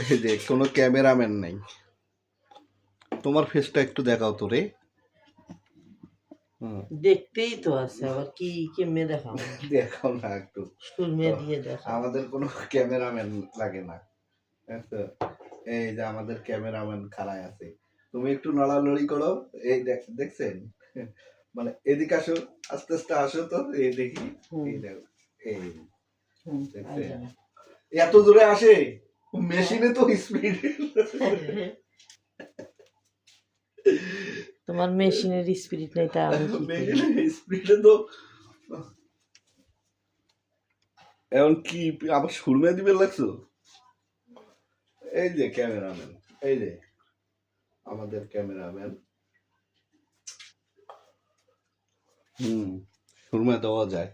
এই যে কোনো ক্যামেরাম্যান নাই, তোমার ফেসটা একটু দেখাও তো রে। দেখতেই তো আছে, আবার কি কেমনে দেখাবো? দেখাও না একটু, সুরমে দিয়ে দেখা। আমাদের কোনো ক্যামেরাম্যান লাগে না। এই যে আমাদের ক্যামেরাম্যান খাড়ায় আছে, তুমি একটু নড়ানড়ি করো। এই দেখছেন, মানে এদিকে আসো, আস্তে আস্তে আসো তো, এই দেখি, এই দেখো, এই দেখছেন এত জোরে আসে, মেশিনে তো স্পিড। তোমার মেশিনের স্পিরিট নাই, তা আমি কি করি? মেশিনের স্পিডে তো এখন কি আবার সুরমে দিবে লাগছো। এই যে ক্যামেরাম্যান, এই যে আমাদের ক্যামেরাম্যান, সুরমা দেওয়া যায়।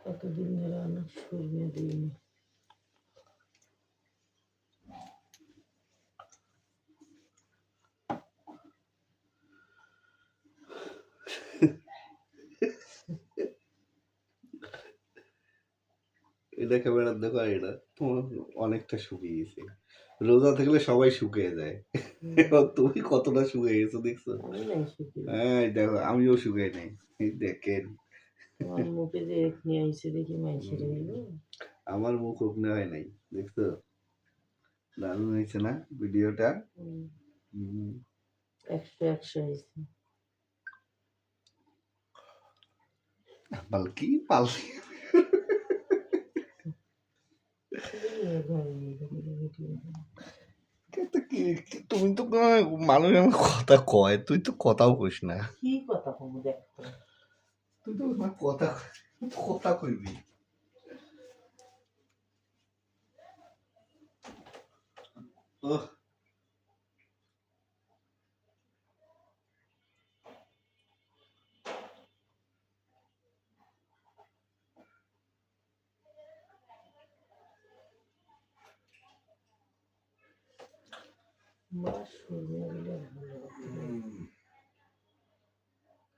কতদিন ধরে অনেক সুরমে দিইনি। এটা ক্যামেরা দেখো, এটা তোমার অনেকটা শুকিয়ে গেছে। রোজা থাকলে সবাই শুকিয়ে যায়, তুমি কতটা শুকিয়ে গেছো দেখছো? আমি নাই শুকিয়ে। হ্যাঁ দেখো, আমিও শুকিয়ে নাই, দেখেন আমার মুখে যে এখনি আইছে দেখি মাইসের হইল। আমার মুখ অগ্নি হয় নাই, দেখছো? দারুণ হয়েছে না ভিডিওটা? 100 হয়েছে। পালকি পালকি, তুমি তো মানুষ আমার কথা কয়, তুই তো কথাও কইস না। কি কথা কম দেখো, তুই তো কথা কথা কইবি। ওহ, মা সুরমে দিলে ভালো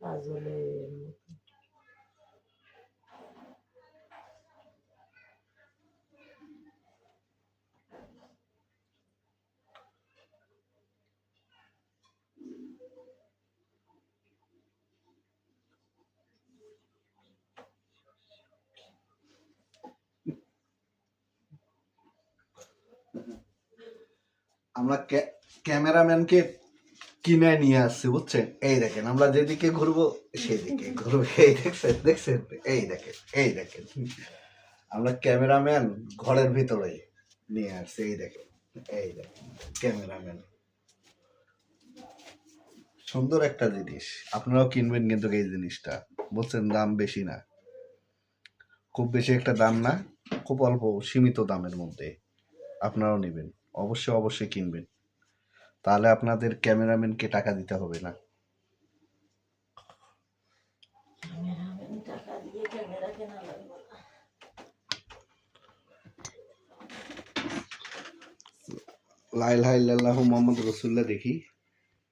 কাজলের মতো। আমরা ক্যামেরাম্যানকে কিনে নিয়ে আসছি বুঝছেন। এই দেখেন, আমরা যেদিকে ঘুরবো সেদিকে ঘুরবো। এই দেখছেন, দেখছেন, এই দেখেন, এই দেখেন, আমরা ক্যামেরাম্যান ঘরের ভিতরে নিয়ে আসছি। এই দেখেন, এই দেখেন ক্যামেরাম্যান, সুন্দর একটা জিনিস। আপনারাও কিনবেন কিন্তু এই জিনিসটা, বলছেন দাম বেশি না, খুব বেশি একটা দাম না, খুব অল্প সীমিত দামের মধ্যে আপনারাও নেবেন। অবশ্যই অবশ্যই কিনবেন, তাহলে আপনাদের ক্যামেরাম্যানকে টাকা দিতে হবে না। টাকা দিয়ে ক্যামেরা কেনা লাগবে না। লা ইলাহা ইল্লাল্লাহু মুহাম্মাদুর রাসূলুল্লাহ দেখি।